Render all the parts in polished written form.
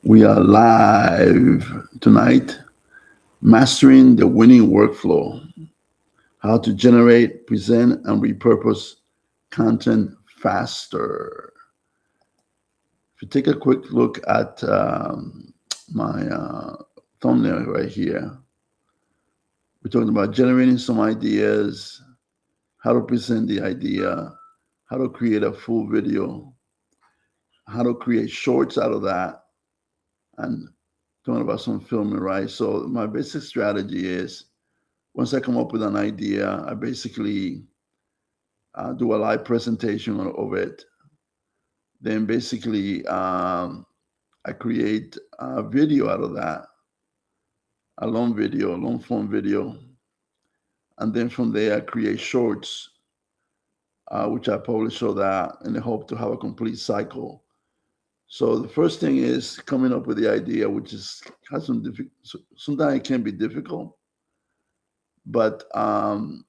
We are live tonight, mastering the winning workflow, how to generate, present, and repurpose content faster. If you take a quick look at my thumbnail right here, we're talking about generating some ideas, how to present the idea, how to create a full video, how to create shorts out of that, and talking about some filming, right? So my basic strategy is once I come up with an idea, I basically do a live presentation of it. Then basically I create a video out of that, a long form video. And then from there, I create shorts, which I publish so that in the hope to have a complete cycle. So the first thing is coming up with the idea, which is has some sometimes it can be difficult, but I'm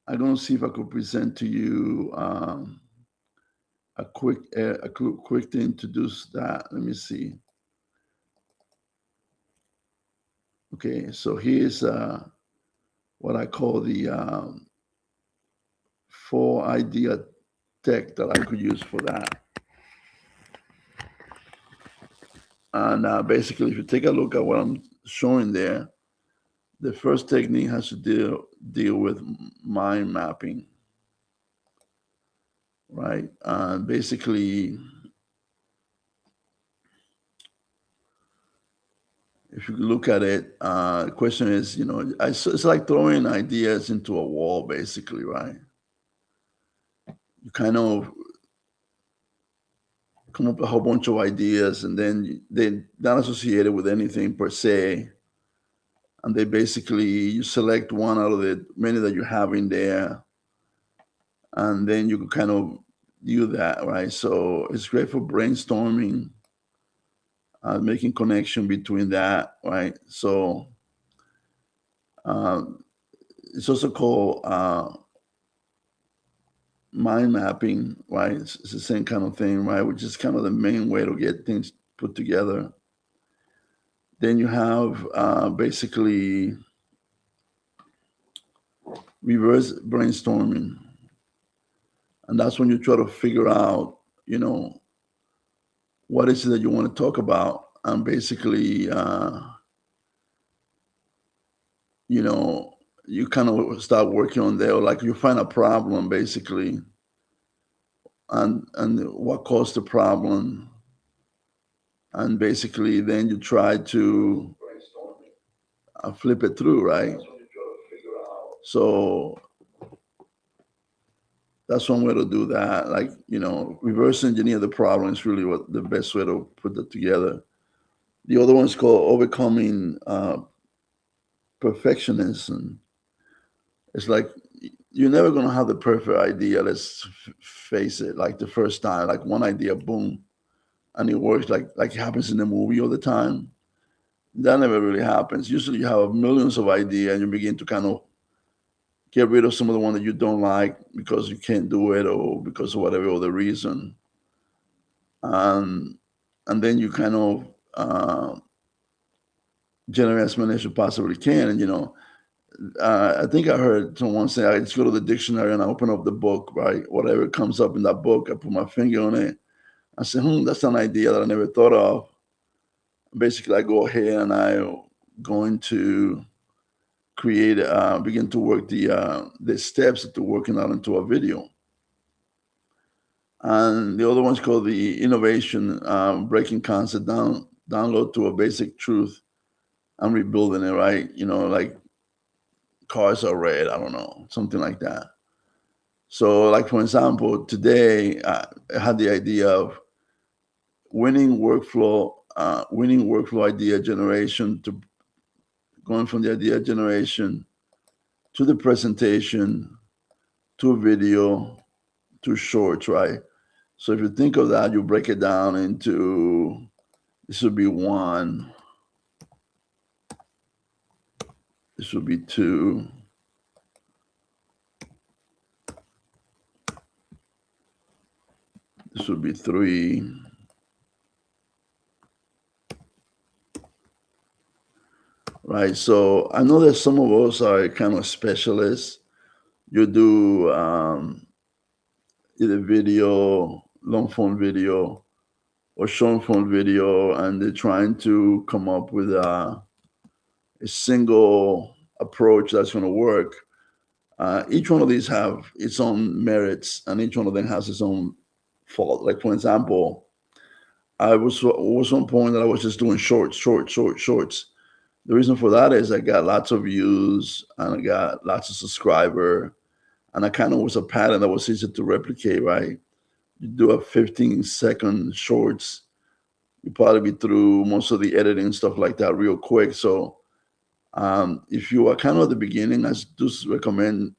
going to see if I could present to you a quick thing to do that. Let me see. Okay, so here's what I call the four idea tech that I could use for that. And basically, if you take a look at what I'm showing there, the first technique has to deal with mind mapping, right? Basically, if you look at it, the question is, it's like throwing ideas into a wall, basically, right? You kind of come up with a whole bunch of ideas, and then they're not associated with anything per se. And they basically, you select one out of the many that you have in there, and then you can kind of do that, right? So it's great for brainstorming, making connection between that, right? So um, it's also called mind mapping, right? It's the same kind of thing, right? Which is kind of the main way to get things put together. Then you have basically reverse brainstorming, and that's when you try to figure out, what is it that you want to talk about, and basically, you know, you kind of start working on there, or like you find a problem basically, and what caused the problem, and basically then you try to flip it through, right? So that's one way to do that. Like, reverse engineer the problem is really what the best way to put that together. The other one's called overcoming perfectionism. It's like you're never gonna have the perfect idea. Let's face it. Like the first time, like one idea, boom, and it works. Like it happens in the movie all the time. That never really happens. Usually, you have millions of ideas, and you begin to kind of get rid of some of the one that you don't like because you can't do it or because of whatever other reason. Um, and then you kind of generate as many as you possibly can. And I think I heard someone say, I just go to the dictionary and I open up the book, right? Whatever comes up in that book, I put my finger on it. I say, that's an idea that I never thought of. Basically, I go ahead and I going to create, begin to work the steps to working out into a video. And the other one's called the innovation, breaking concept download to a basic truth and rebuilding it, right? Like cars are red, I don't know, something like that. So, like for example, today I had the idea of winning workflow idea generation to going from the idea generation to the presentation to video to shorts, right? So if you think of that, you break it down into this would be one, this would be two, this would be three, right? So I know that some of us are kind of specialists. You do either video, long form video, or short form video, and they're trying to come up with a single approach that's going to work. Each one of these have its own merits, and each one of them has its own fault. Like for example, I was one point that I was just doing shorts. The reason for that is I got lots of views and I got lots of subscriber, and I kind of was a pattern that was easy to replicate. Right, you do a 15-second shorts, you probably be through most of the editing and stuff like that real quick. So if you are kind of at the beginning, I just recommend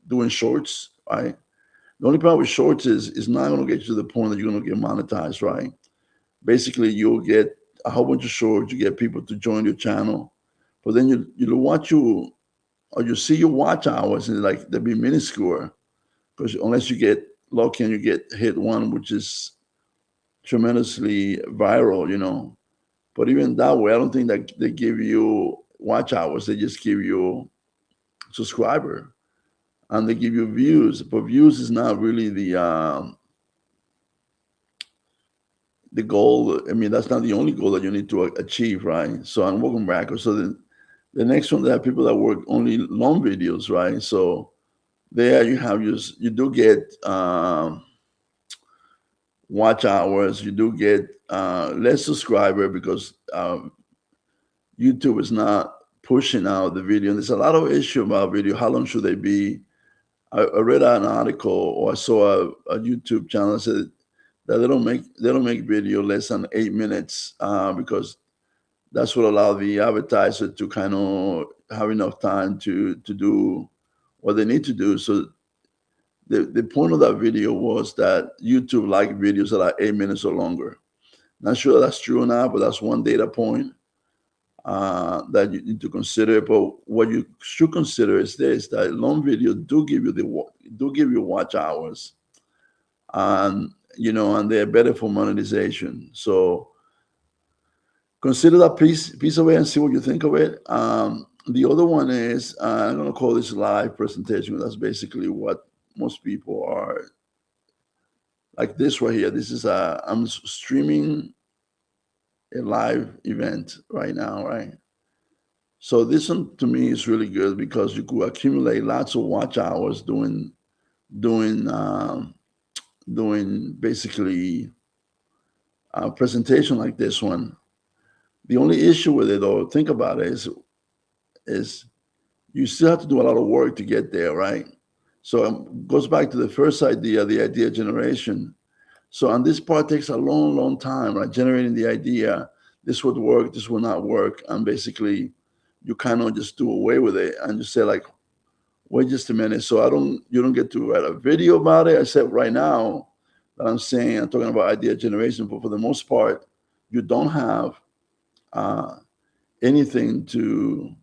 doing shorts. Right, the only problem with shorts is it's not going to get you to the point that you're going to get monetized. Right, basically you'll get a whole bunch of shorts, you get people to join your channel, but then you watch you or you see your watch hours and like they'll be minuscule because unless you get lucky and you get hit one which is tremendously viral, But even that way, I don't think that they give you watch hours. They just give you subscriber and they give you views. But views is not really the goal. I mean, that's not the only goal that you need to achieve, right? So I'm working backwards. So the next one, there are people that work only long videos, right? So there you do get watch hours. You do get less subscriber because YouTube is not pushing out the video. And there's a lot of issue about video. How long should they be? I read an article or I saw a YouTube channel that said that they don't make video less than 8 minutes because that's what allow the advertiser to kind of have enough time to do what they need to do. So the point of that video was that YouTube like videos that are 8 minutes or longer. Not sure that's true or not, but that's one data point that you need to consider. But what you should consider is this: that long video do give you watch hours, and and they're better for monetization. So consider that piece of it and see what you think of it. The other one is I'm going to call this live presentation. That's basically what most people are like. This right here. This is I'm streaming a live event right now, right? So this one to me is really good because you could accumulate lots of watch hours doing doing basically a presentation like this one. The only issue with it, though, think about it, is you still have to do a lot of work to get there, right? So it goes back to the first idea, the idea generation. So, and this part takes a long, long time, right? Generating the idea, this would work, this will not work, and basically you kind of just do away with it and just say like, wait just a minute. So you don't get to write a video about it, except right now that I'm talking about idea generation, but for the most part, you don't have uh, anything to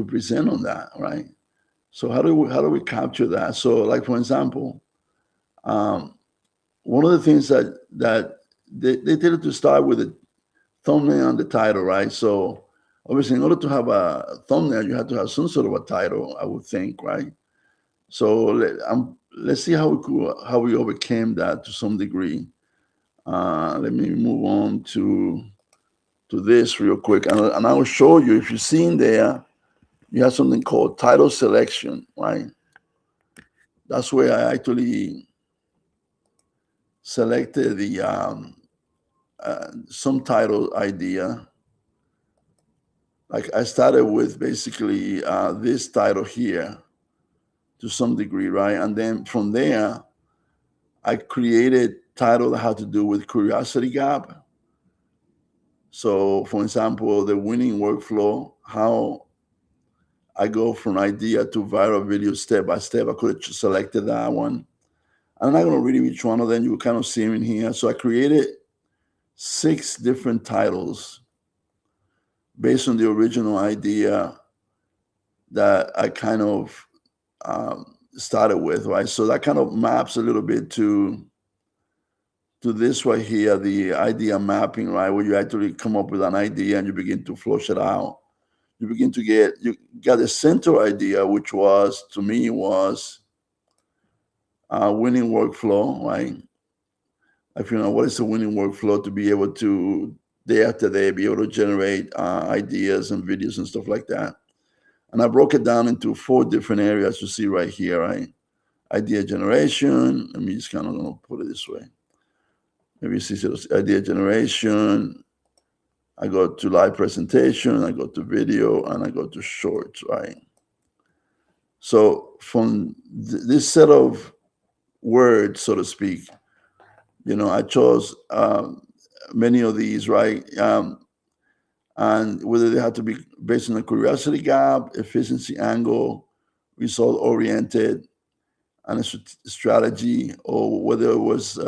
present on that, right? So how do we capture that? So like for example, um, one of the things that they tended to start with a thumbnail and the title, right? So obviously, in order to have a thumbnail, you have to have some sort of a title, I would think, right? So let's see how we overcame that to some degree. Let me move on to this real quick, and I will show you. If you've seen there, you have something called title selection, right? That's where I actually selected the some title idea. Like I started with basically this title here to some degree, right? And then from there, I created title that had to do with curiosity gap. So, for example, the winning workflow, how I go from idea to viral video step by step. I could have selected that one. I'm not going to read each one of them. You will kind of see them in here. So I created 6 different titles based on the original idea that I kind of started with, right? So that kind of maps a little bit to this right here, the idea mapping, right? Where you actually come up with an idea and you begin to flush it out. you begin to get, you got a center idea, which was, to me, was a winning workflow, right? If you know what is a winning workflow, to be able to day after day be able to generate ideas and videos and stuff like that. And I broke it down into 4 different areas you see right here, right? Idea generation. Let me just kind of gonna put it this way. Maybe you see idea generation. I go to live presentation, I go to video, and I go to shorts, right? So from this set of words, so to speak, I chose many of these, right? And whether they have to be based on a curiosity gap, efficiency angle, result oriented, and a strategy, or whether it was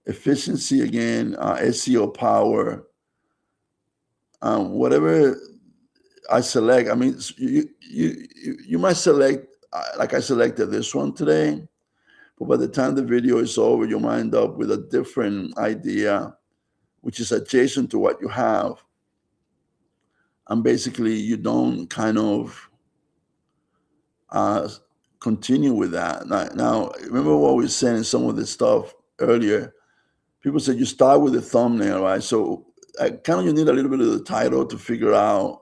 efficiency again, SEO power, whatever I select. I mean, you might select, like I selected this one today, but by the time the video is over, you might end up with a different idea, which is adjacent to what you have. And basically, you don't kind of continue with that. Now, remember what we were saying in some of this stuff earlier. People said you start with the thumbnail, right? So kind of you need a little bit of the title to figure out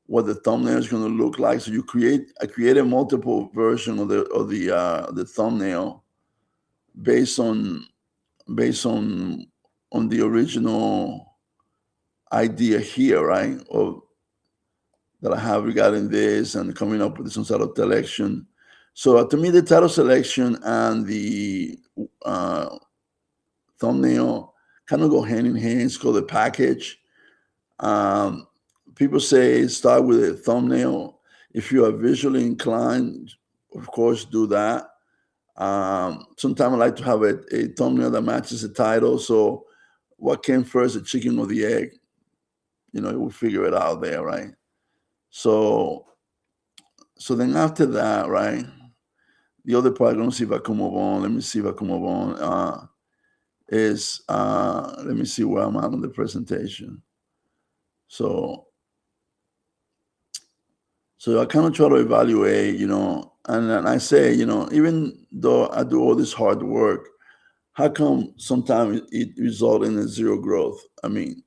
what the thumbnail is going to look like. So I created multiple version of the thumbnail based on the original idea here, right? Or that I have regarding this, and coming up with some sort of selection. So to me, the title selection and the thumbnail kind of go hand in hand. It's called a package. People say start with a thumbnail. If you are visually inclined, of course, do that. Sometimes I like to have a thumbnail that matches the title. So what came first, the chicken or the egg? We'll figure it out there, right? So then after that, right, the other part, let me see if I can move on. Let me see if I can move on. Let me see where I'm at on the presentation. So I kind of try to evaluate, and I say, even though I do all this hard work, how come sometimes it results in a zero growth? I mean,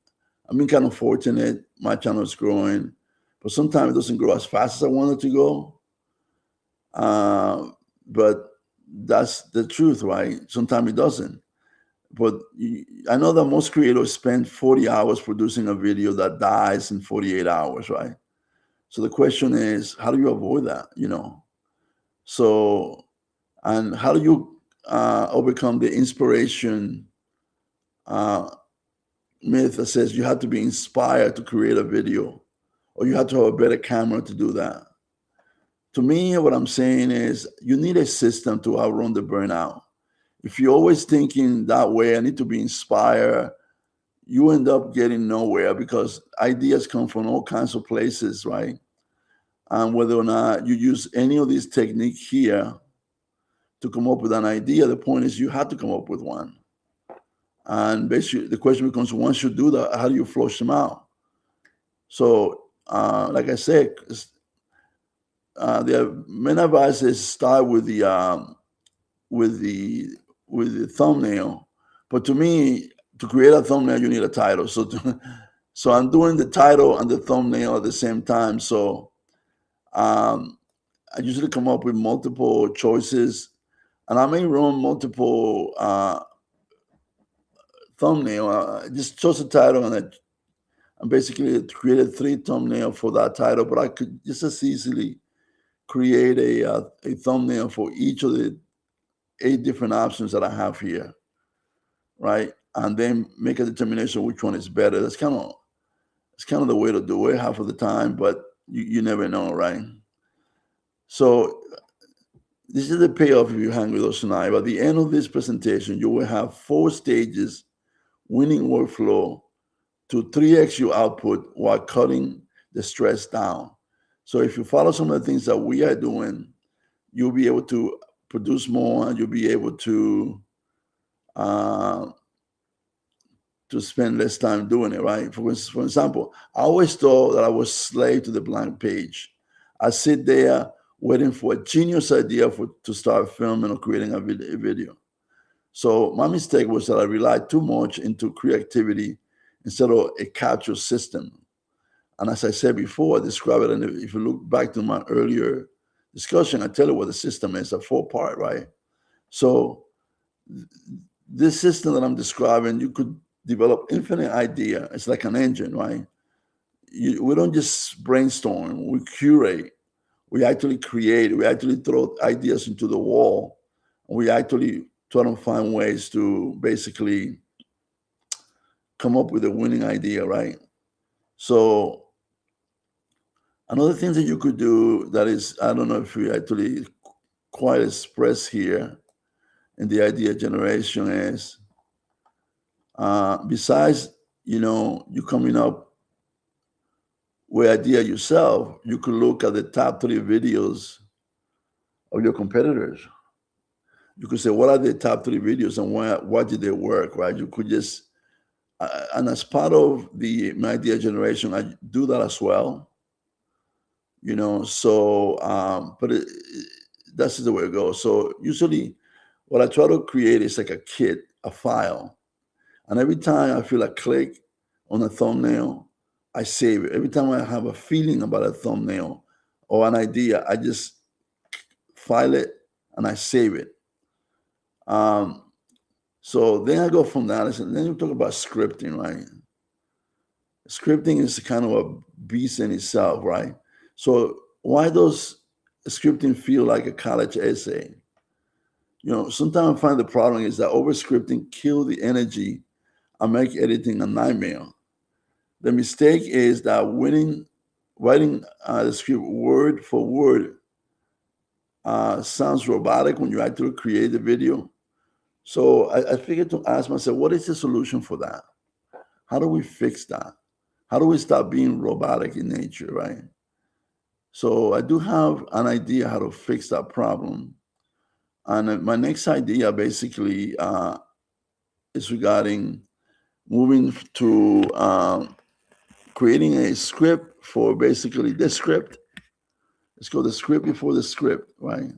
I've been kind of fortunate. My channel is growing, but sometimes it doesn't grow as fast as I want it to go. But that's the truth, right? Sometimes it doesn't. But I know that most creators spend 40 hours producing a video that dies in 48 hours, right? So the question is, how do you avoid that, So, and how do you overcome the inspiration myth that says you have to be inspired to create a video, or you have to have a better camera to do that? To me, what I'm saying is you need a system to outrun the burnout. If you're always thinking that way, I need to be inspired, you end up getting nowhere, because ideas come from all kinds of places, right? And whether or not you use any of these techniques here to come up with an idea, the point is you have to come up with one. And basically, the question becomes, once you do that, how do you flush them out? So, like I said, the main advice is start with the thumbnail. But to me, to create a thumbnail, you need a title. So I'm doing the title and the thumbnail at the same time. So I usually come up with multiple choices, and I may run multiple thumbnail. I just chose a title, and I basically created 3 thumbnails for that title. But I could just as easily create a thumbnail for each of the 8 different options that I have here, right? And then make a determination which one is better. It's kind of the way to do it half of the time, but you never know, right? So this is the payoff if you hang with us tonight. By the end of this presentation, you will have 4 stages, winning workflow to 3x your output while cutting the stress down. So if you follow some of the things that we are doing, you'll be able to produce more, and you'll be able to to spend less time doing it, right? For example, I always thought that I was slave to the blank page. I sit there waiting for a genius idea to start filming or creating a video. So my mistake was that I relied too much into creativity instead of a capture system. And as I said before, I describe it, and if you look back to my earlier discussion, I tell you what the system is, a four-part, right? So this system that I'm describing, you could develop infinite idea. It's like an engine, right? We don't just brainstorm, we curate, we actually create, we actually throw ideas into the wall. We actually try to find ways to basically come up with a winning idea, right? So another thing that you could do that is, I don't know if we actually quite express here in the idea generation is, besides, you coming up with idea yourself, you could look at the top 3 videos of your competitors. You could say, what are the top 3 videos and why did they work, right? You could just, and as part of my idea generation, I do that as well, so, that's the way it goes. So usually what I try to create is like a kit, a file. And every time I feel a click on a thumbnail, I save it. Every time I have a feeling about a thumbnail or an idea, I just file it and I save it. So then I go from that. And then you talk about scripting, right? Scripting is kind of a beast in itself, right? So why does scripting feel like a college essay? Sometimes I find the problem is that over scripting kill the energy and make editing a nightmare. The mistake is that writing the script word for word sounds robotic when you actually create the video. So I figured to ask myself, what is the solution for that? How do we fix that? How do we stop being robotic in nature, right? So I do have an idea how to fix that problem. And my next idea basically is regarding moving to creating a script for basically the script. It's called the script before the script, right?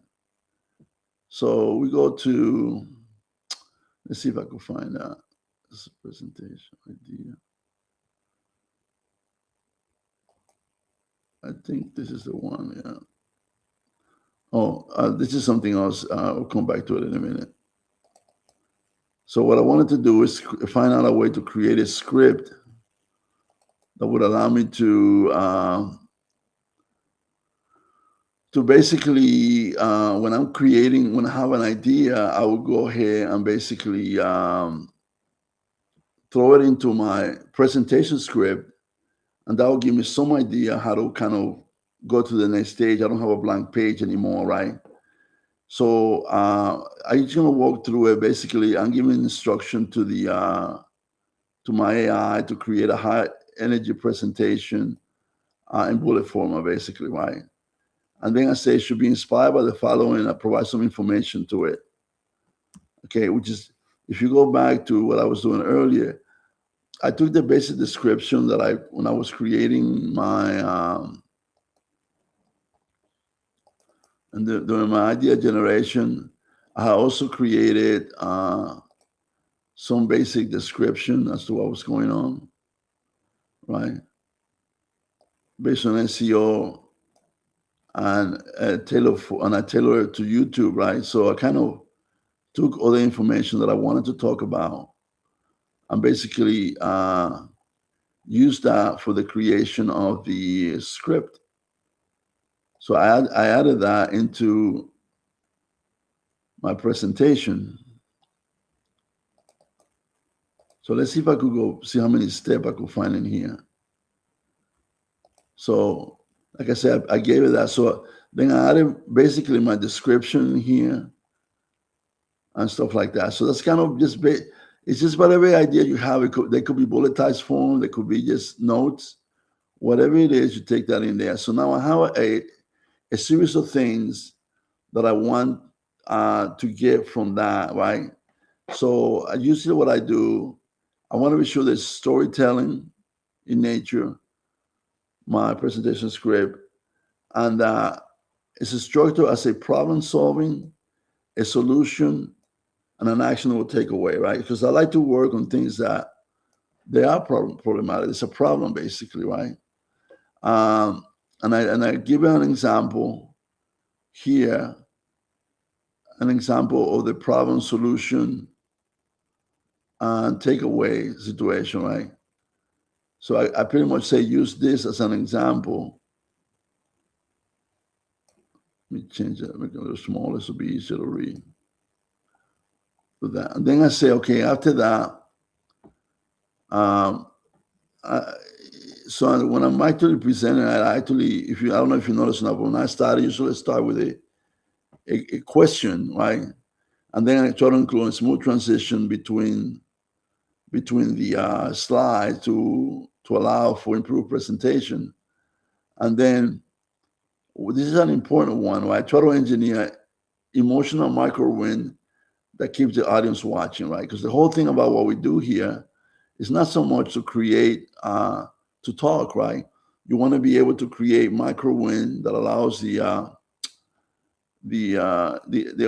So we go to, let's see if I can find that. This is presentation idea. I think this is the one, yeah. Oh, this is something else. I'll come back to it in a minute. So what I wanted to do is find out a way to create a script that would allow me to basically, when I have an idea, I will go ahead and basically throw it into my presentation script, and that will give me some idea how to kind of go to the next stage. I don't have a blank page anymore, right? So I'm just gonna walk through it. Basically, I'm giving instruction to my AI to create a high energy presentation in bullet format, basically, right? And then I say it should be inspired by the following. I provide some information to it. Okay, which is, if you go back to what I was doing earlier, I took the basic description that when I was creating my during my idea generation, I also created some basic description as to what was going on, right? Based on SEO and I tailored it to YouTube, right? So I kind of took all the information that I wanted to talk about and basically used that for the creation of the script. So I added that into my presentation. So let's see if I could go see how many steps I could find in here. So like I said, I gave it that. So then I added basically my description here and stuff like that. So that's kind of just, it's just whatever idea you have. They could be bulletized form. They could be just notes. Whatever it is, you take that in there. So now I have a series of things that I want to get from that, right? So usually what I do, I want to be sure there's storytelling in nature, my presentation script, and it's structured as a problem solving, a solution, and an actionable takeaway, right? Because I like to work on things that they are problematic. It's a problem, basically, right? Um, and I give you an example here, an example of the problem solution and takeaway situation, right? So I pretty much say use this as an example. Let me change that, make it a little smaller, so it'll be easier to read. With that, and then I say, okay, after that, um, I, so when I'm actually presenting, I actually, I don't know if you notice now, but when I start, I usually start with a question, right? And then I try to include a smooth transition between the slides to allow for improved presentation. And then this is an important one, right? I try to engineer emotional micro win that keeps the audience watching, right? Because the whole thing about what we do here is not so much to create, to talk, right? You want to be able to create micro win that allows the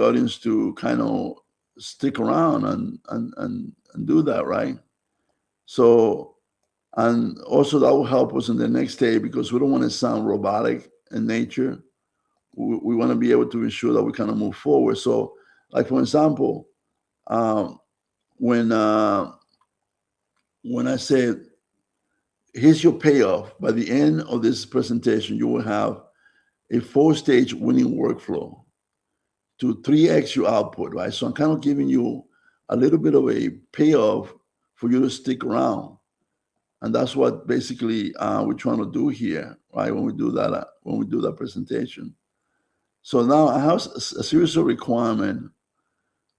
audience to kind of stick around and do that, right? So, and also that will help us in the next day because we don't want to sound robotic in nature. We want to be able to ensure that we kind of move forward. So, like for example, um, when uh, when I said, "Here's your payoff," by the end of this presentation, you will have a four-stage winning workflow to 3x your output, right? So I'm kind of giving you a little bit of a payoff for you to stick around. And that's what basically we're trying to do here, right? When we do that presentation. So now I have a series of requirements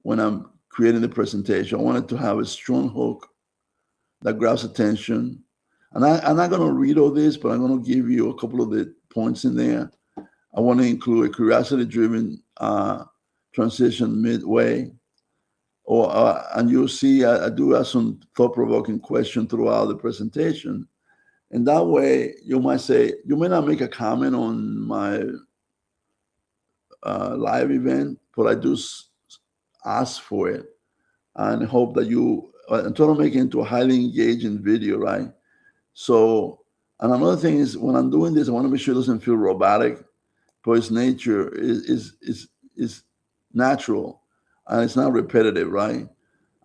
when I'm creating the presentation. I wanted to have a strong hook that grabs attention. And I'm not going to read all this, but I'm going to give you a couple of the points in there. I want to include a curiosity-driven transition midway. And you'll see I do have some thought-provoking questions throughout the presentation. And that way, you may not make a comment on my live event, but I do ask for it and hope that and try to make it into a highly engaging video, right? So, and another thing is when I'm doing this, I want to make sure it doesn't feel robotic, but its nature is natural and it's not repetitive, right?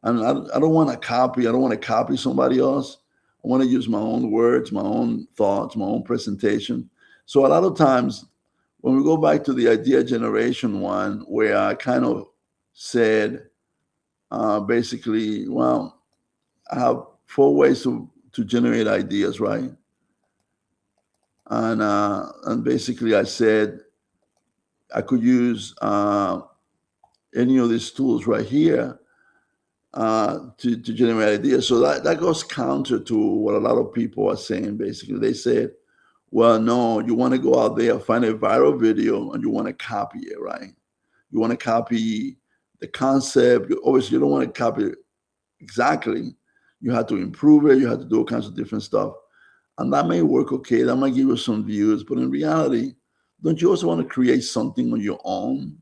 And I don't want to copy. I don't want to copy somebody else. I want to use my own words, my own thoughts, my own presentation. So a lot of times when we go back to the idea generation one, where I kind of said, basically, well, I have four ways to generate ideas, right? And basically I said I could use any of these tools right here to generate ideas. So that goes counter to what a lot of people are saying. Basically, they said, well, no, you want to go out there, find a viral video, and you want to copy it, right? You want to copy the concept. Obviously, you don't want to copy it exactly. You have to improve it. You have to do all kinds of different stuff. And that may work okay. That might give you some views. But in reality, don't you also want to create something on your own?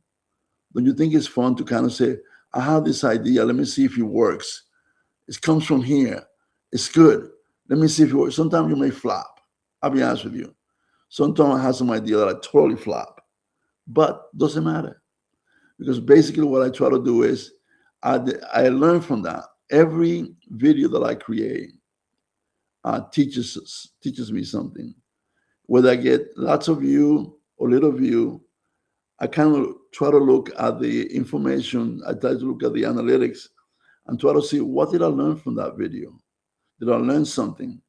Don't you think it's fun to kind of say, I have this idea. Let me see if it works. It comes from here. It's good. Let me see if it works. Sometimes you may flop. I'll be honest with you. Sometimes I have some idea that I totally flop. But doesn't matter. Because basically what I try to do is I learn from that. Every video that I create teaches me something. Whether I get lots of view or little view, I kind of try to look at the information. I try to look at the analytics and try to see what did I learn from that video. Did I learn something?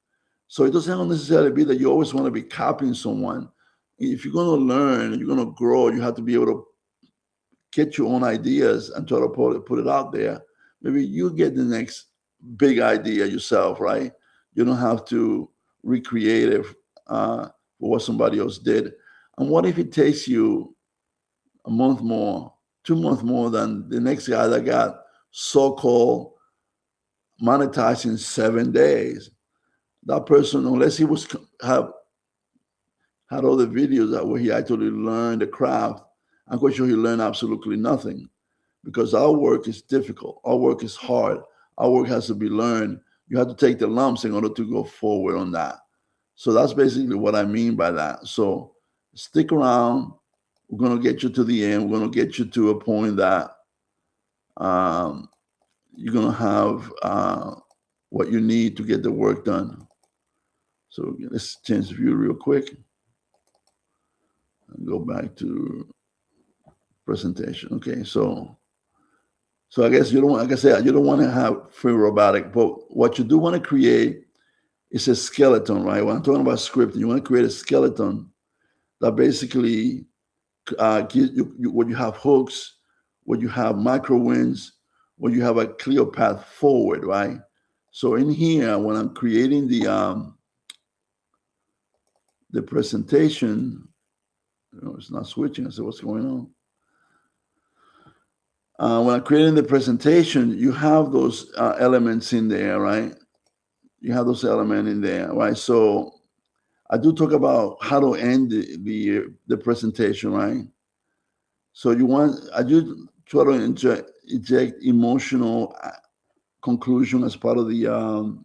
So it doesn't necessarily be that you always want to be copying someone. If you're going to learn and you're going to grow, you have to be able to get your own ideas and try to put it out there. Maybe you get the next big idea yourself, right? You don't have to recreate it for what somebody else did. And what if it takes you a month more, 2 months more than the next guy that got so-called monetize in 7 days. That person, unless he was have had all the videos that where he actually learned the craft, I'm quite sure he learned absolutely nothing, because our work is difficult. Our work is hard. Our work has to be learned. You have to take the lumps in order to go forward on that. So that's basically what I mean by that. So stick around. We're going to get you to the end. We're going to get you to a point that um, you're going to have what you need to get the work done. So let's change the view real quick and go back to presentation. Okay, so I guess you don't want, like I said, you don't want to have free robotic, but what you do want to create is a skeleton, right? When I'm talking about scripting, you want to create a skeleton that basically gives you when you have hooks, when you have micro wins, when you have a clear path forward, right? So in here, when I'm creating the presentation, it's not switching. I said, what's going on? When I'm creating the presentation, you have those elements in there, right? You have those elements in there, right? So I do talk about how to end the presentation, right? So I do try to inject emotional conclusion as part of the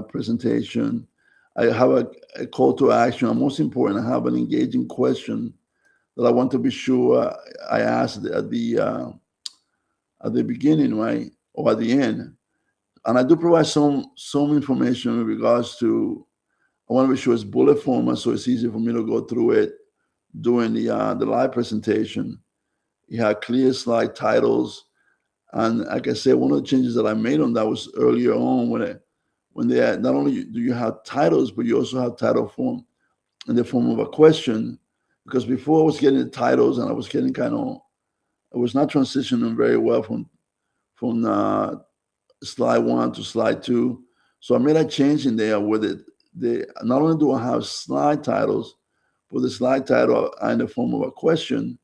presentation. I have a call to action. And most important, I have an engaging question that I want to be sure I ask at the beginning, right, or at the end. And I do provide some information in regards to. I want to be sure it's bullet format, so it's easy for me to go through it during the live presentation. You have clear slide titles, and like I said, one of the changes that I made on that was earlier on when they not only do you have titles, but you also have title form in the form of a question. Because before I was getting the titles and I was getting I was not transitioning very well from slide 1 to slide 2. So I made a change in there where not only do I have slide titles, but the slide title are in the form of a question,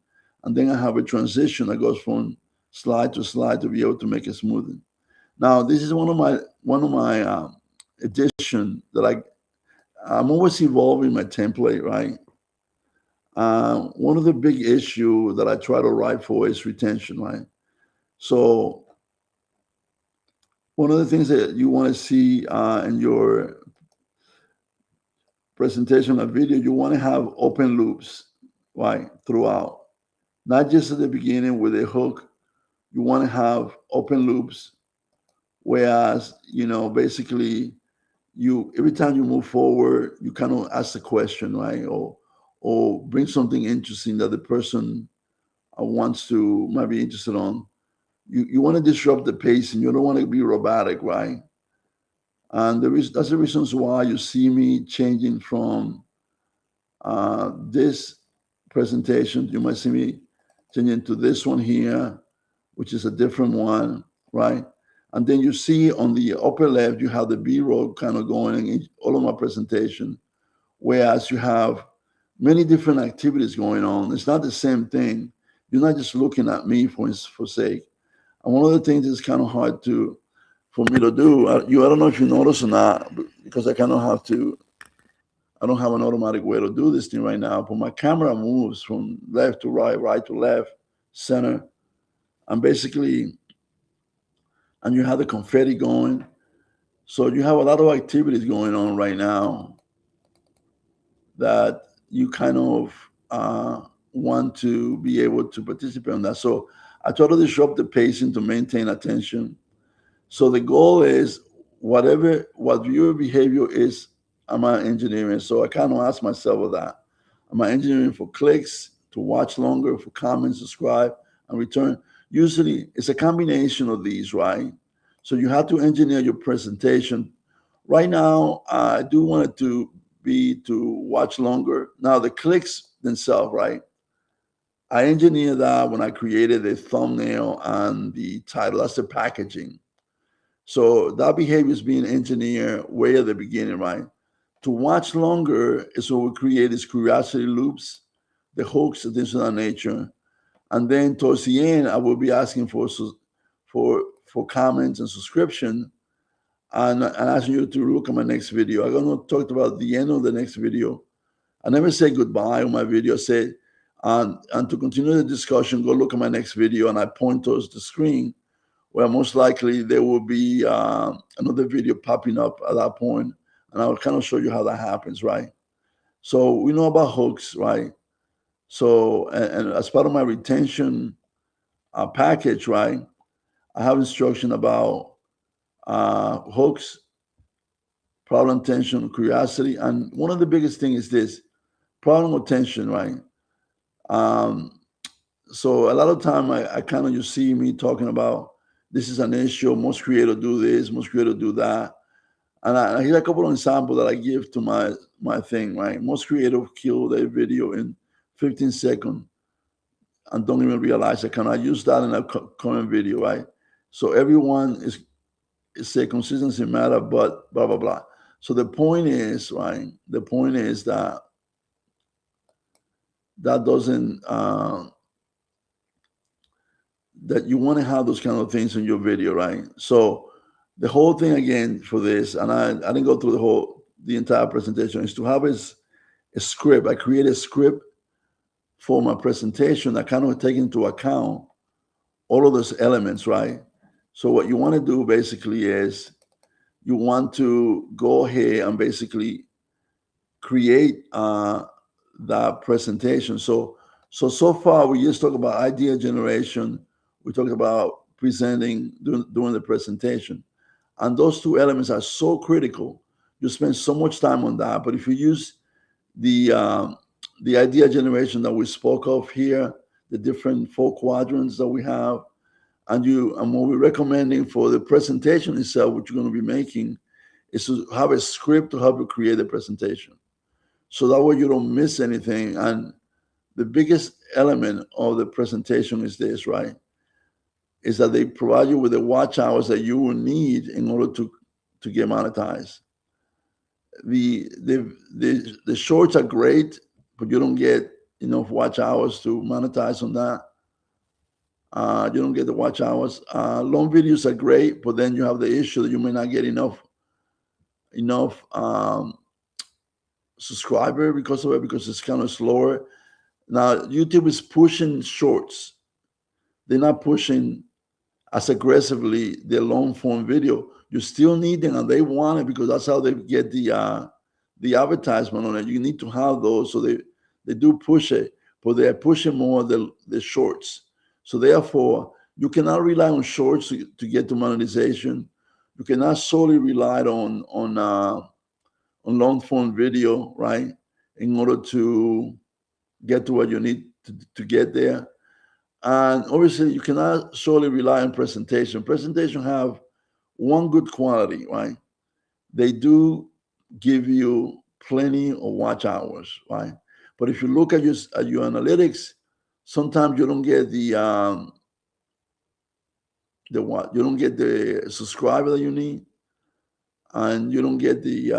and then I have a transition that goes from slide to slide to be able to make it smoothing. Now, this is one of my addition that I'm always evolving my template, right? One of the big issue that I try to write for is retention, right? So one of the things that you want to see in your presentation or video, you want to have open loops, right, throughout. Not just at the beginning with a hook. You want to have open loops, whereas, basically every time you move forward, you kind of ask a question, right? Or bring something interesting that the person might be interested on. You want to disrupt the pace, and you don't want to be robotic, right? And that's the reasons why you see me changing from this presentation. You might see me changing to this one here, which is a different one, right? And then you see on the upper left, you have the B-roll kind of going in all of my presentation, whereas you have many different activities going on. It's not the same thing. You're not just looking at me for sake. And one of the things that's kind of hard for me to do, I don't know if you notice or not, because I don't have an automatic way to do this thing right now, but my camera moves from left to right, right to left, center, and basically, and you have the confetti going. So you have a lot of activities going on right now that you kind of want to be able to participate in that. So I try to disrupt the pacing to maintain attention. So the goal is what your behavior is, am I engineering? So I kind of ask myself that. Am I engineering for clicks, to watch longer, for comments, subscribe, and return? Usually it's a combination of these, right? So you have to engineer your presentation. Right now, I do want it to be to watch longer. Now the clicks themselves, right? I engineered that when I created the thumbnail and the title. That's the packaging. So that behavior is being engineered way at the beginning, right? To watch longer is what we create is curiosity loops, the hooks, things of that nature. And then towards the end, I will be asking for for comments and subscription, and asking you to look at my next video. I'm going to talk about the end of the next video. I never say goodbye on my video. I say, and to continue the discussion, go look at my next video, and I point towards the screen where most likely there will be another video popping up at that point, and I'll kind of show you how that happens, right? So we know about hooks, right? So, and as part of my retention package, right, I have instruction about hooks, problem, tension, curiosity, and one of the biggest things is this: problem or tension, right? So a lot of time I kind of, you see me talking about this is an issue, most creators do this, most creators do that. And here's a couple of examples that I give to my thing, right? Most creators kill their video in 15 seconds and don't even realize I cannot use that in a current video, right? So everyone is say consistency matter, but blah, blah, blah. So the point is, right? The point is that doesn't, that you want to have those kind of things in your video, right? So the whole thing again for this, and I didn't go through the entire presentation, is to have a script. I create a script for my presentation that kind of take into account all of those elements, right? So what you want to do basically is you want to go ahead and basically create that presentation. So far we just talked about idea generation. We talked about presenting, doing the presentation. And those two elements are so critical. You spend so much time on that. But if you use the idea generation that we spoke of here, the different 4 quadrants that we have, and what we're recommending for the presentation itself, which you're going to be making, is to have a script to help you create the presentation. So that way you don't miss anything. And the biggest element of the presentation is this, right? Is that they provide you with the watch hours that you will need in order to get monetized. The shorts are great, but you don't get enough watch hours to monetize on that. You don't get the watch hours. Long videos are great, but then you have the issue that you may not get enough subscriber because of it, because it's kind of slower. Now YouTube is pushing shorts. They're not pushing as aggressively the long form video. You still need them, and they want it because that's how they get the advertisement on it. You need to have those, so they do push it, but they are pushing more the shorts. So therefore, you cannot rely on shorts to get to monetization. You cannot solely rely on long form video, right, in order to get to what you need to get there. And obviously, you cannot solely rely on presentation. Presentation have one good quality, right? They do give you plenty of watch hours, right? But if you look at your analytics, sometimes you don't get the what? You don't get the subscriber that you need, and you don't get the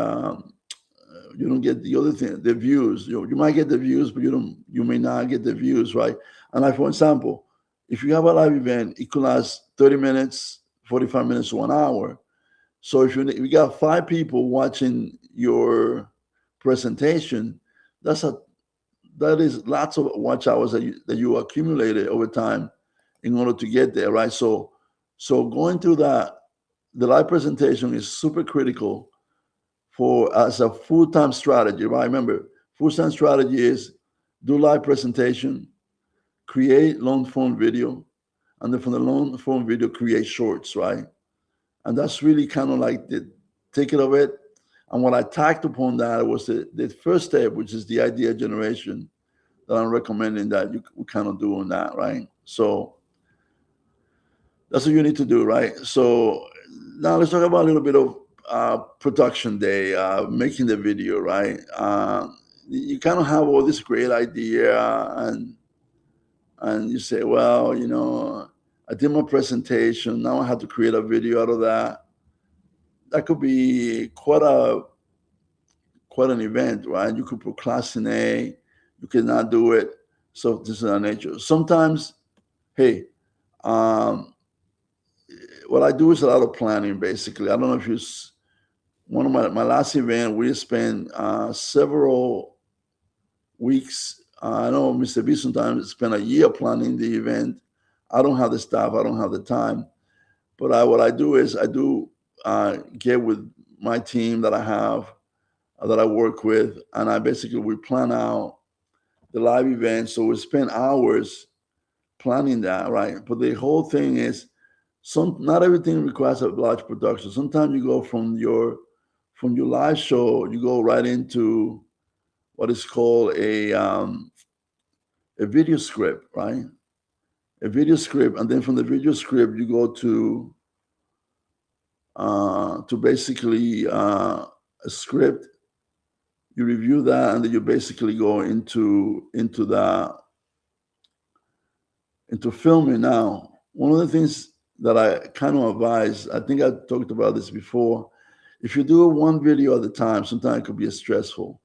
other thing, the views. You might get the views, but you may not get the views, right? And like, for example, if you have a live event, it could last 30 minutes, 45 minutes to 1 hour. So if you got 5 people watching your presentation, that is lots of watch hours that you accumulated over time in order to get there, right? So going through that, the live presentation is super critical as a full-time strategy, right? Remember, full-time strategy is do live presentation, create long-form video, and then from the long-form video, create shorts, right? And that's really kind of like the ticket of it. And what I tacked upon that was the first step, which is the idea generation, that I'm recommending that you kind of do on that, right? So that's what you need to do, right? So now let's talk about a little bit of production day, making the video, right? You kind of have all this great idea, and you say, well, I did my presentation. Now I have to create a video out of that. That could be quite an event, right? You could procrastinate. You cannot do it. So this is our nature. Sometimes, hey, what I do is a lot of planning. Basically, I don't know if you. One of my last event, we spent several weeks. I know Mr. B sometimes spend a year planning the event. I don't have the staff. I don't have the time. But what I do is I do get with my team that I have, that I work with, and I basically we plan out the live event. So we spend hours planning that, right? But the whole thing is, not everything requires a large production. Sometimes you go from your live show, you go right into what is called a video script, right? A video script, and then from the video script you go to basically a script. You review that, and then you basically go into filming. Now, one of the things that I kind of advise, I think I talked about this before. If you do one video at a time, sometimes it could be stressful.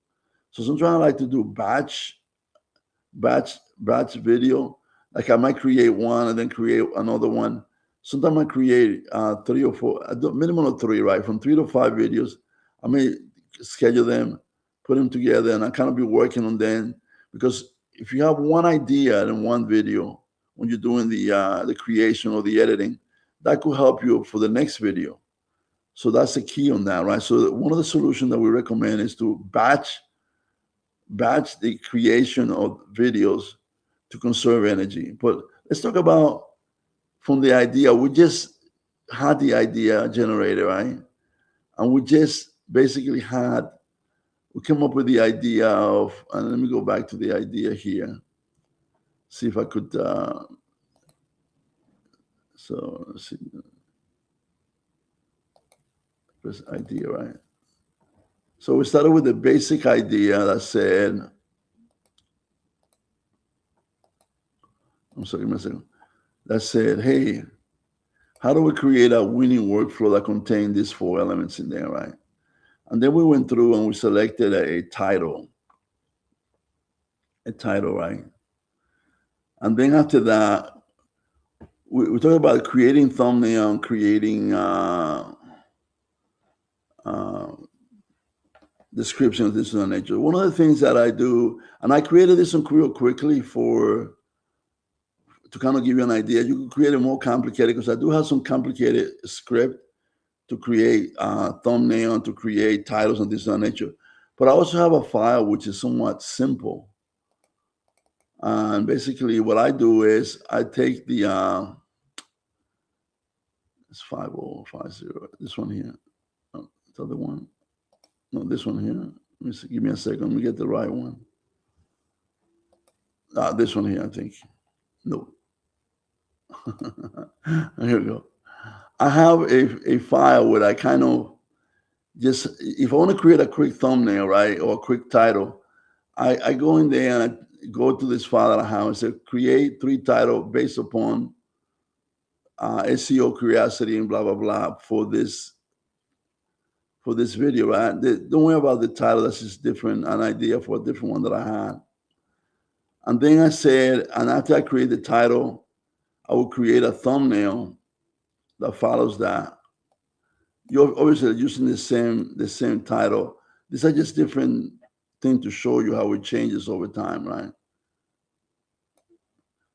So sometimes I like to do batch video. Like I might create one and then create another one. Sometimes I create 3 or 4, minimum of 3, right? From 3 to 5 videos. I may schedule them, put them together, and I kind of be working on them. Because if you have one idea in one video, when you're doing the creation or the editing, that could help you for the next video. So that's the key on that, right? So one of the solutions that we recommend is to batch the creation of videos to conserve energy. But let's talk about from the idea. We just had the idea generated, right? And we just basically we came up with the idea of, and let me go back to the idea here. See if I could, so let's see, this idea, right? So we started with the basic idea that said, I'm sorry, give me a second. That said, hey, how do we create a winning workflow that contains these 4 elements in there, right? And then we went through and we selected a title, right? And then after that, we talked about creating thumbnail and creating description of this and that nature. One of the things that I do, and I created this one real quickly to kind of give you an idea. You can create it more complicated because I do have some complicated script to create thumbnail and to create titles and this and that nature. But I also have a file which is somewhat simple. And basically what I do is I take it's 5050, this one here. Oh, the other one. No, this one here. Give me a second. Let me get the right one. This one here, I think. No. Here we go. I have a file where I kind of just, if I want to create a quick thumbnail, right, or a quick title, I go in there and I go to this file that I have and say, create 3 titles based upon SEO curiosity and blah, blah, blah for this video, right? Don't worry about the title. That's just different, an idea for a different one that I had. And then I said, and after I create the title, I will create a thumbnail that follows that. You're obviously using the same title. These are just different things to show you how it changes over time, right?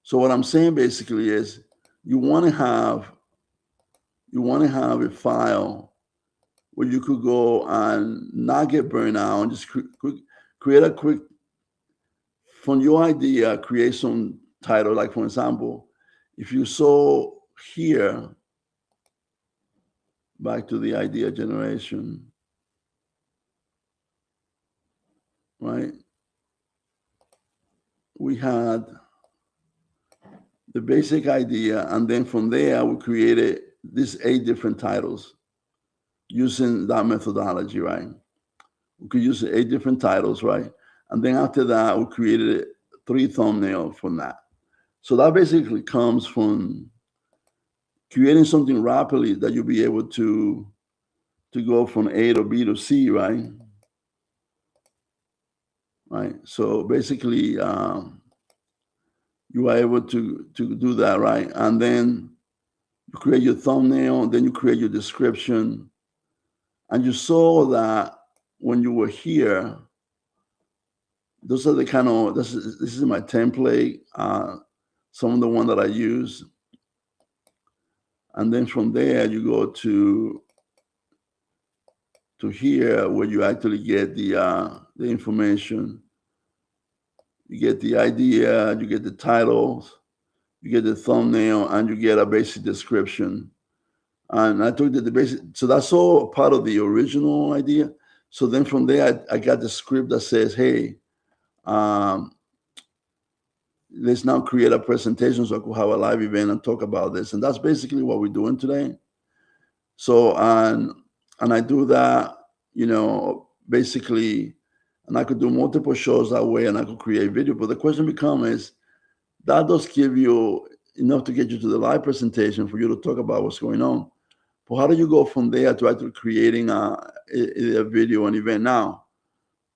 So what I'm saying basically is you want to have a file where you could go and not get burned out and just create a quick, from your idea, create some title. Like for example, if you saw here, back to the idea generation, right? We had the basic idea, and then from there we created these 8 different titles using that methodology, right? We could use 8 different titles, right? And then after that, we created 3 thumbnails from that. So that basically comes from creating something rapidly that you'll be able to go from A to B to C, right? Right. So basically, you are able to do that, right? And then You create your thumbnail, then you create your description. And you saw that when you were here, those are the kind of, this is my template, some of the one that I use. And then from there, you go to here where you actually get the information. You get the idea, you get the titles, you get the thumbnail, and you get a basic description. And I took the basic, so that's all part of the original idea. So then from there, I got the script that says, hey, let's now create a presentation so I could have a live event and talk about this. And that's basically what we're doing today. So, and I do that, basically, and I could do multiple shows that way and I could create video. But the question becomes is, that does give you enough to get you to the live presentation for you to talk about what's going on. But how do you go from there to actually creating a video, an event? Now,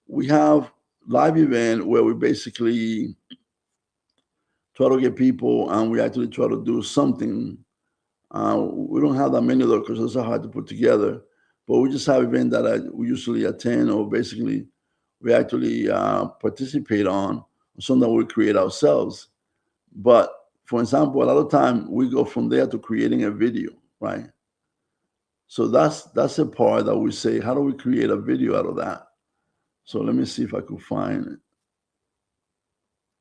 we have live event where we basically try to get people and we actually try to do something. We don't have that many of those because those are hard to put together. But we just have events that we usually attend or basically we actually participate on, something we create ourselves. But for example, a lot of time we go from there to creating a video, right? So that's a part that we say, how do we create a video out of that? So let me see if I could find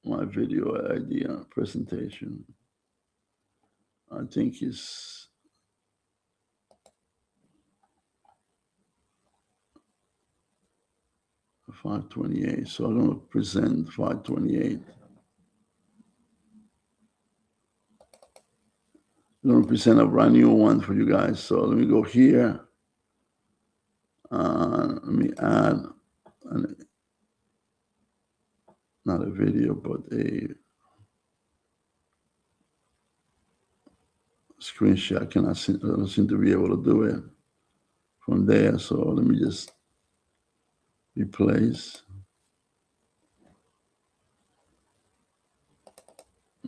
my video idea presentation. I think it's 528. So I'm going to present 528. I'm going to present a brand new one for you guys. So let me go here. Let me add, not a video, but a screen share. I don't seem to be able to do it from there. So let me just replace.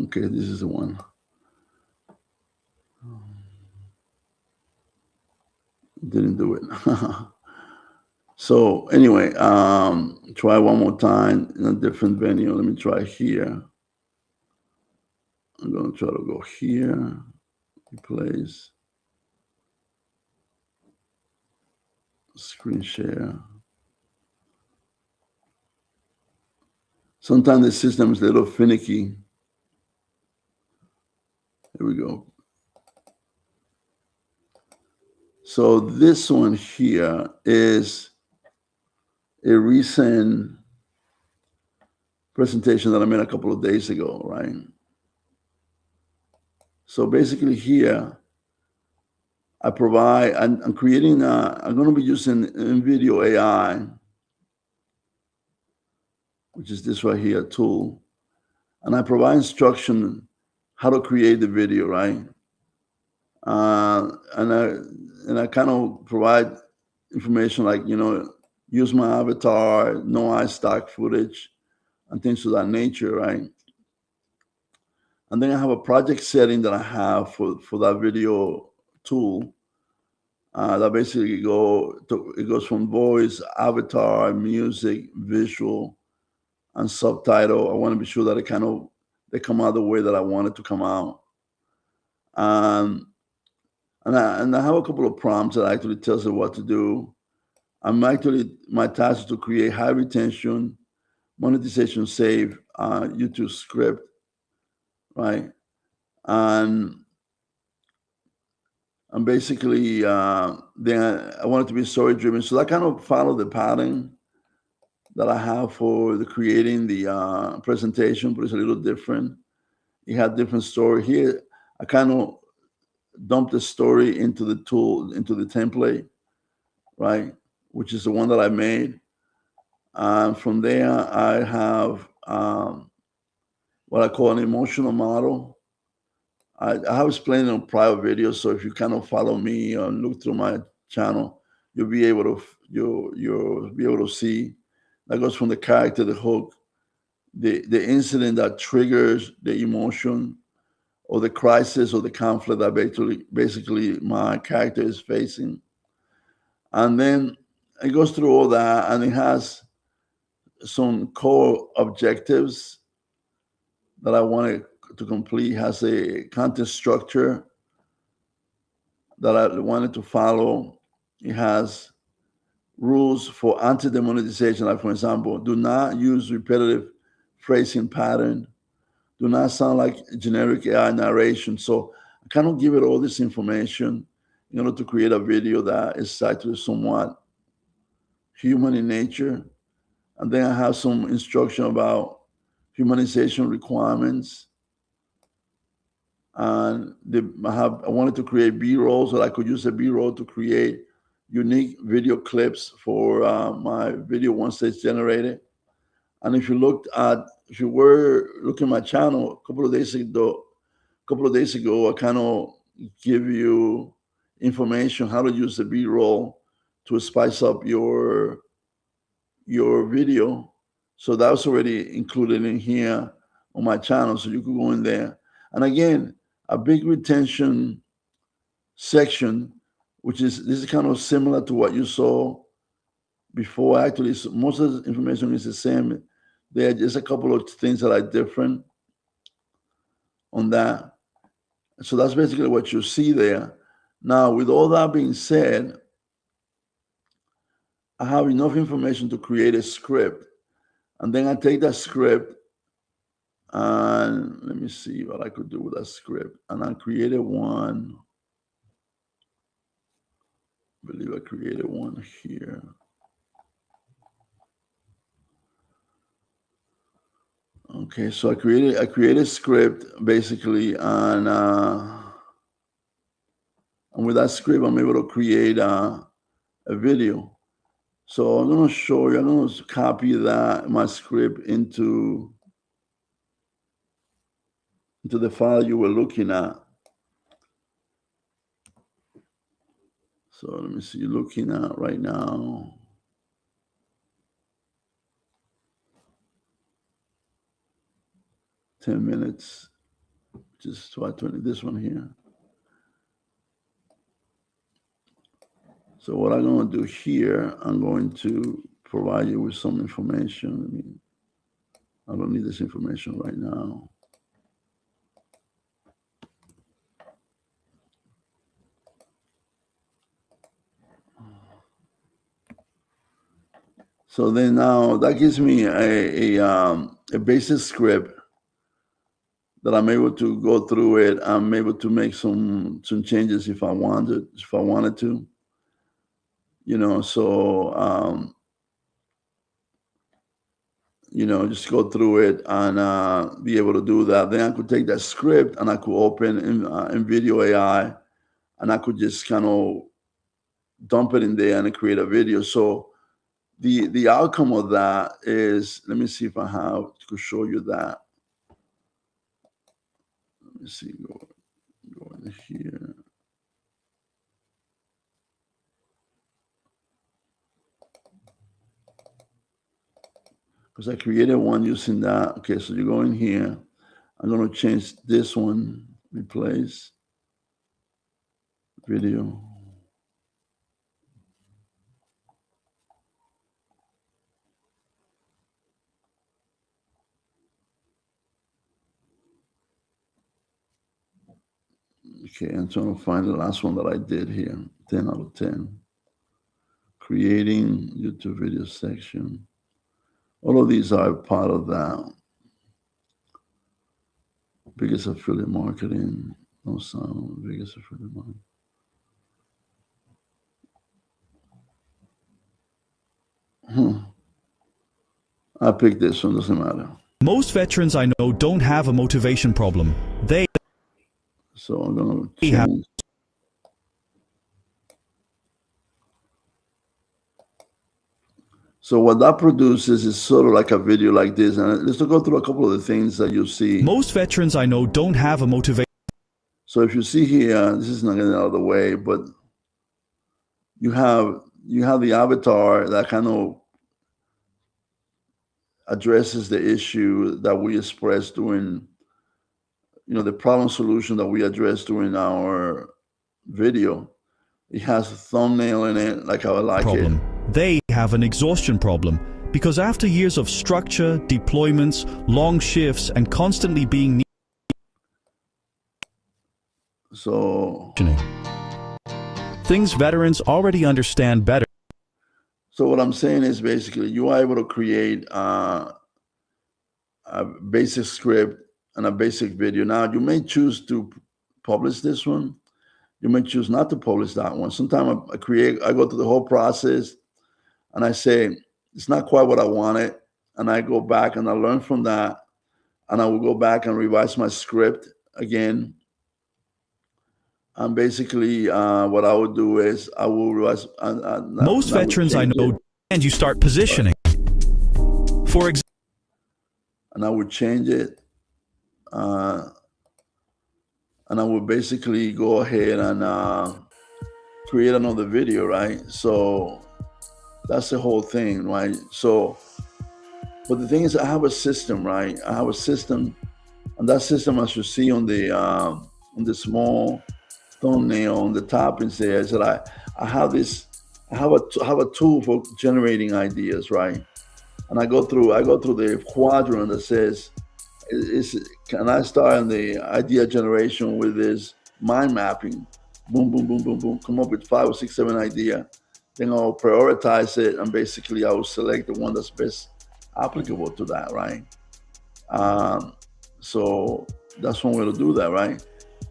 Okay, this is the one. Didn't do it. So anyway, try one more time in a different venue. Let me try here. I'm going to try to go here, replace, screen share. Sometimes the system is a little finicky. Here we go. So this one here is a recent presentation that I made a couple of days ago, right? So basically here, I'm creating, I'm going to be using NVIDIA AI, which is this right here, tool. And I provide instruction how to create the video, right? And I kind of provide information like, use my avatar, no iStock footage, and things of that nature, right? And then I have a project setting that I have for that video tool that basically it goes from voice, avatar, music, visual, and subtitle. I want to be sure that they come out the way that I want it to come out. And I have a couple of prompts that actually tells it what to do. My task is to create high retention, monetization save, YouTube script, right? And basically, then I want it to be story driven. So I kind of follow the pattern that I have for creating the presentation, but it's a little different. It had different story here. I kind of dump the story into the tool, into the template, right? Which is the one that I made. From there, I have what I call an emotional model. I have explained it on prior videos, so if you kind of follow me or look through my channel, you'll be able to see. That goes from the character, the hook, the incident that triggers the emotion or the crisis or the conflict that basically my character is facing. And then it goes through all that, and it has some core objectives that I wanted to complete. It has a content structure that I wanted to follow. It has rules for anti-demonetization, like for example, do not use repetitive phrasing pattern, do not sound like generic AI narration. So I kind of give it all this information in order to create a video that is actually somewhat human in nature. And then I have some instruction about humanization requirements. And I wanted to create B-roll, so I could use the B-roll to create unique video clips for my video once it's generated. And if you were looking at my channel a couple of days ago, I kind of give you information how to use the B-roll to spice up your video. So that's already included in here on my channel, so you could go in there. And again, a big retention section, this is kind of similar to what you saw before. Actually, most of the information is the same. There are just a couple of things that are different on that. So that's basically what you see there. Now, with all that being said, I have enough information to create a script. And then I take that script and let me see what I could do with that script. And I created one. I believe I created one here. Okay, so I created a script basically, and with that script, I'm able to create a video. So I'm going to show you. I'm going to copy my script into the file you were looking at. So let me see, you're looking at right now. $10 minutes, just 20, this one here. So what I'm going to do here, I'm going to provide you with some information. I don't need this information right now. So then now that gives me a basic script that I'm able to go through it. I'm able to make some changes if I wanted to. So just go through it and be able to do that. Then I could take that script and I could open in Video AI, and I could just kind of dump it in there and create a video. So the outcome of that is, let me see if I could show you that. Let me see, go in here. Because I created one using that. Okay, so you go in here. I'm going to change this one, replace video. Okay, I'm trying to find the last one that I did here. 10 out of 10. Creating YouTube video section. All of these are part of that. Biggest affiliate marketing. No sound. Biggest affiliate marketing. I picked this one, doesn't matter. Most veterans I know don't have a motivation problem. So I'm going to change. So what that produces is sort of like a video like this. And let's go through a couple of the things that you see. Most veterans I know don't have a motivation. So if you see here, this is not getting out of the way, but you have the avatar that kind of addresses the issue that we expressed during the problem solution that we addressed during our video. It has a thumbnail in it, like how I like it. problem. They have an exhaustion problem because after years of structure, deployments, long shifts, and constantly being So, things veterans already understand better. so what I'm saying is basically you are able to create a basic script and a basic video. Now you may choose to publish this one. You may choose not to publish that one. Sometimes I go through the whole process and I say, it's not quite what I wanted. And I go back and I learn from that. And I will go back and revise my script again. And basically what I would do is I will revise. Most veterans I know, and you start positioning. For example, and I would change it. And I would basically go ahead and create another video, right? So that's the whole thing, right? So, but the thing is, I have a system, right? I have a system, and that system, as you see on the small thumbnail on the top, and says that I have a tool for generating ideas, right? And I go through the quadrant that says, can I start in the idea generation with this mind mapping? Boom, boom, boom, boom, boom. Come up with 5 or 6, 7 ideas. Then I'll prioritize it, and basically I will select the one that's best applicable to that, right? So that's one way to do that, right?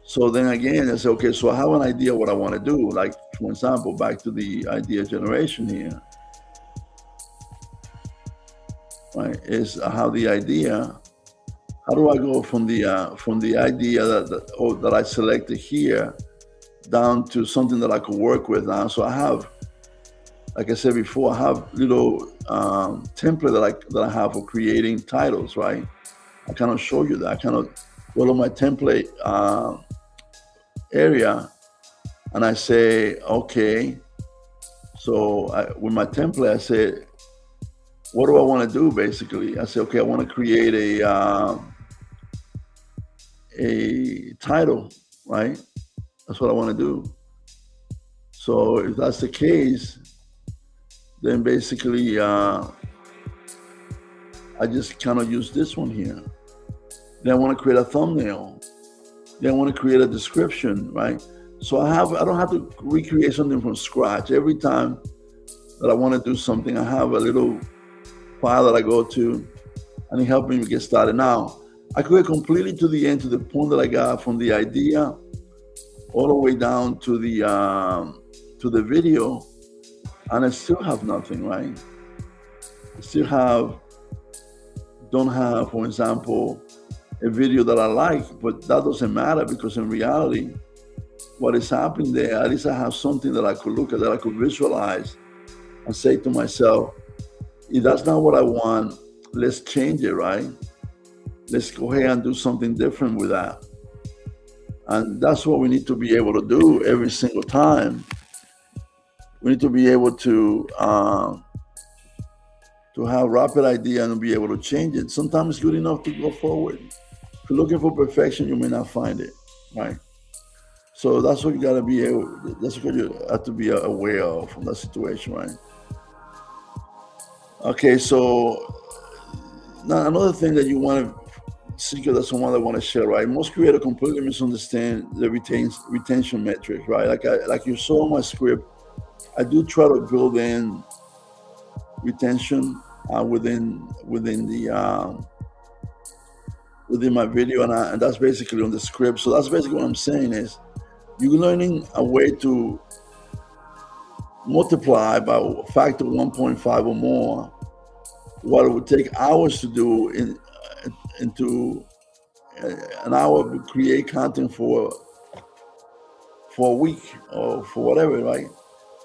So then again, I say, okay, so I have an idea what I want to do. Like, for example, back to the idea generation here, right? Is I have the idea. How do I go from the idea that I selected here down to something that I could work with now? So I have, like I said before, I have little template that I have for creating titles, right? I cannot show you that. I cannot go to my template area, and I say, okay. So with my template, I say, what do I want to do? Basically, I say, okay, I want to create a title, right? That's what I want to do. So if that's the case, then basically I just kind of use this one here. Then I want to create a thumbnail. Then I want to create a description, right? So I don't have to recreate something from scratch. Every time that I want to do something, I have a little file that I go to, and it helps me get started. Now, I could get completely to the end, to the point that I got from the idea all the way down to the video, and I still have nothing, right? I still don't have, for example, a video that I like, but that doesn't matter, because in reality, what is happening there, at least I have something that I could look at, that I could visualize and say to myself, if that's not what I want, let's change it, right? Let's go ahead and do something different with that. And that's what we need to be able to do every single time. We need to be able to have rapid idea and be able to change it. Sometimes it's good enough to go forward. If you're looking for perfection, you may not find it, right? So that's what you got to be able. That's what you have to be aware of from that situation, right? Okay, so now another thing that you want to secret that someone that want to share, right? Most creators completely misunderstand the retention metrics, right? Like you saw in my script, I do try to build in retention within my video, and that's basically on the script. So that's basically what I'm saying is, you're learning a way to multiply by factor 1.5 or more what it would take hours to do into an hour to create content for a week or for whatever, right?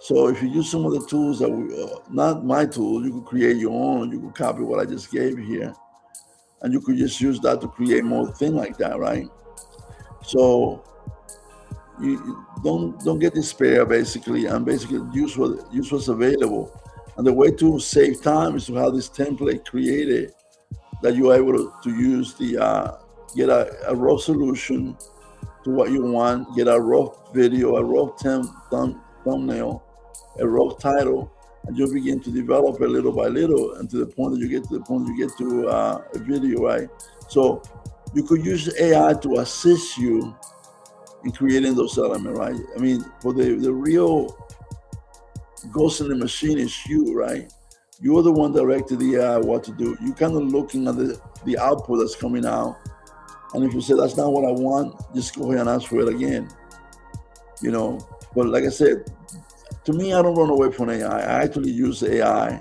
So if you use some of the tools that not my tools, you could create your own. You could copy what I just gave here, and you could just use that to create more thing like that, right? So you don't get despair, basically, and basically use what's available. And the way to save time is to have this template created that you are able to use the get a raw solution to what you want, get a raw video, a raw thumbnail, a raw title, and you begin to develop it little by little, and to the point that you get to a video, right? So you could use AI to assist you in creating those elements, right? I mean, for the real ghost in the machine is you, right? You're the one directed the AI what to do. You kind of looking at the output that's coming out, and if you say that's not what I want, just go ahead and ask for it again, you know. But like I said, to me, I don't run away from AI. I actually use AI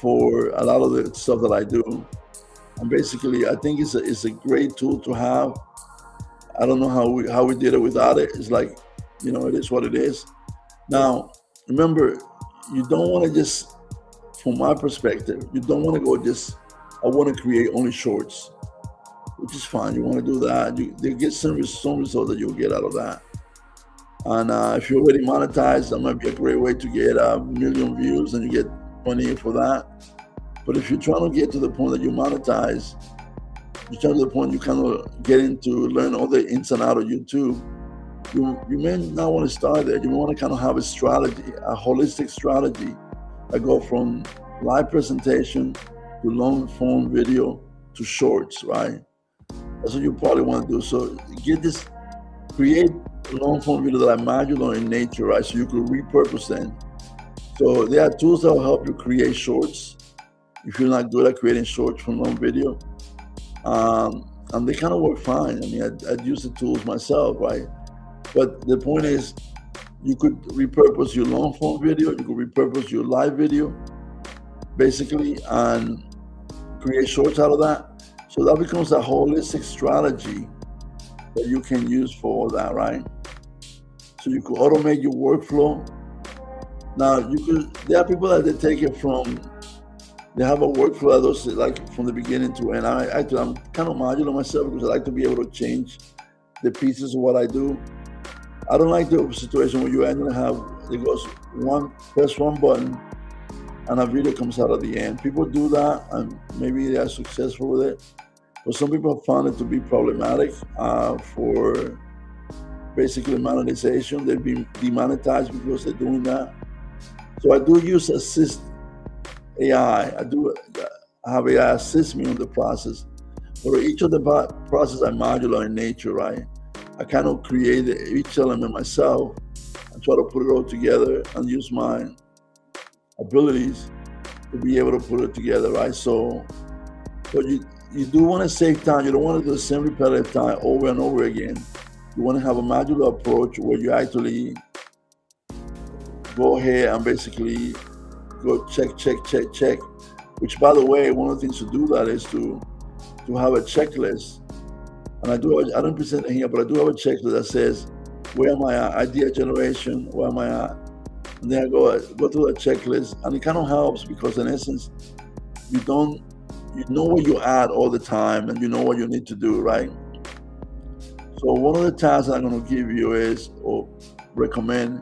for a lot of the stuff that I do, and basically, I think it's a great tool to have. I don't know how we did it without it. It's like, you know, it is what it is. Now, remember, you don't want to just, from my perspective, you don't want to go just, I want to create only shorts, which is fine. You want to do that. They get some results that you'll get out of that. And if you're already monetized, that might be a great way to get 1 million views, and you get money for that. But if you're trying to get to the point that you monetize, you're trying to the point you kind of get into learn all the ins and outs of YouTube, you may not want to start there. You want to kind of have a strategy, a holistic strategy that go from live presentation to long form video to shorts, right? That's what you probably want to do. So create long form video that are modular in nature, right? So you could repurpose them. So there are tools that will help you create shorts if you're not good at creating shorts from long video. And they kind of work fine. I mean, I'd use the tools myself, right? But the point is, you could repurpose your long form video, you could repurpose your live video, basically, and create shorts out of that. So that becomes a holistic strategy that you can use for all that, right? So you could automate your workflow. Now, there are people that they take it from, they have a workflow that does it like from the beginning to end. I'm kind of modular myself because I like to be able to change the pieces of what I do. I don't like the situation where you actually have, it goes press one button and a video comes out at the end. People do that and maybe they are successful with it. But some people have found it to be problematic for basically monetization. They've been demonetized because they're doing that. So I do use assist AI. I have AI assist me on the process. But each of the processes are modular in nature, right? I kind of create each element myself and try to put it all together and use my abilities to be able to put it together, right? So, but you do want to save time. You don't want to do the same repetitive time over and over again. You want to have a modular approach where you actually go ahead and basically go check, which, by the way, one of the things to do that is to have a checklist. And I don't present it here, but I do have a checklist that says, where am I at? Idea generation, where am I at? And then I go through that checklist, and it kind of helps because in essence, you know where you're at all the time, and you know what you need to do, right? So one of the tasks I'm going to give you is, or recommend,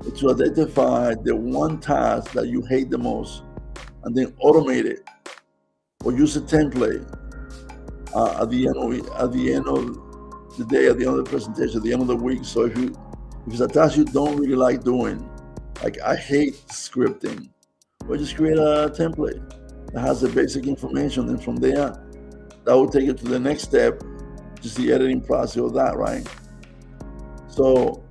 is to identify the one task that you hate the most, and then automate it, or use a template. At the end of the day, at the end of the presentation, at the end of the week. So if it's a task you don't really like doing, like I hate scripting, well, just create a template that has the basic information. And from there, that will take you to the next step, just the editing process of that, right? So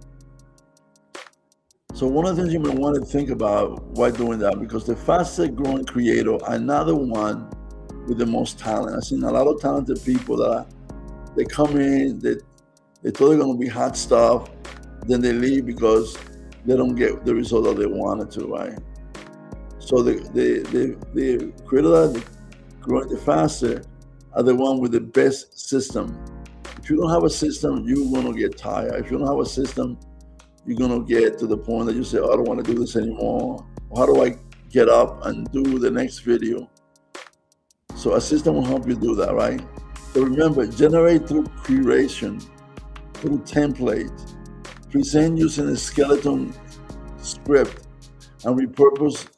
one of the things you may want to think about while doing that, because the fastest growing creator, another one with the most talent. I've seen a lot of talented people that they come in, they thought they're going to be hot stuff, then they leave because they don't get the result that they wanted to, right? So the creator that growing the faster are the one with the best system. If you don't have a system, you're going to get tired. If you don't have a system, you're going to get to the point that you say, oh, I don't want to do this anymore. How do I get up and do the next video? So a system will help you do that, right? So remember, generate through curation, through template, present using a skeleton script, and repurpose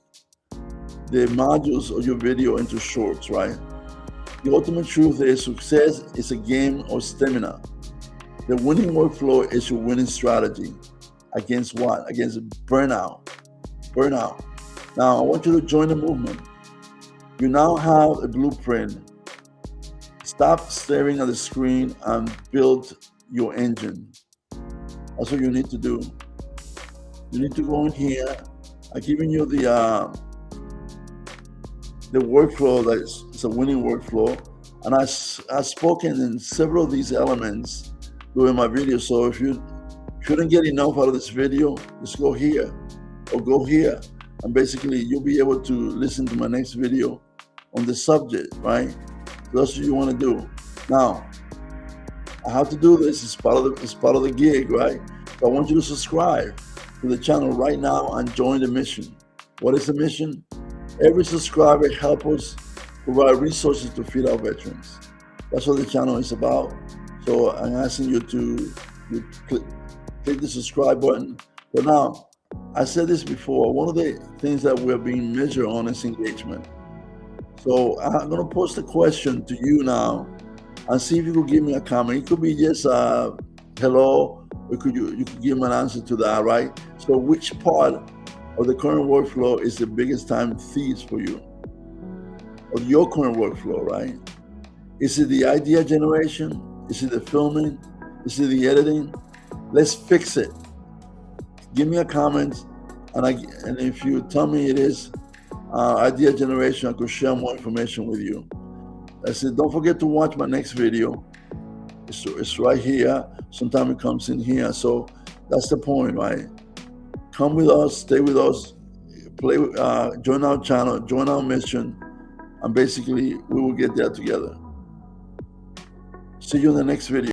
the modules of your video into shorts, right? The ultimate truth is success is a game of stamina. The winning workflow is your winning strategy. Against what? Against burnout. Burnout. Now, I want you to join the movement. You now have a blueprint. Stop staring at the screen and build your engine. That's what you need to do. You need to go in here. I'm giving you the workflow that is a winning workflow. And I've spoken in several of these elements during my video. So if you couldn't get enough out of this video, just go here or go here. And basically you'll be able to listen to my next video on the subject, right? So that's what you want to do. Now, I have to do this. It's part of the gig, right? So I want you to subscribe to the channel right now and join the mission. What is the mission? Every subscriber helps us provide resources to feed our veterans. That's what the channel is about. So I'm asking you to click the subscribe button. But now, I said this before, one of the things that we're being measured on is engagement. So I'm going to post a question to you now and see if you could give me a comment. It could be just hello, or you could give me an answer to that, right? So which part of the current workflow is the biggest time thief for you? Of your current workflow, right? Is it the idea generation? Is it the filming? Is it the editing? Let's fix it. Give me a comment, and if you tell me it is idea generation, I could share more information with you. I said, don't forget to watch my next video. It's right here. Sometimes it comes in here. So that's the point, right? Come with us, stay with us, join our channel, join our mission, and basically we will get there together. See you in the next video.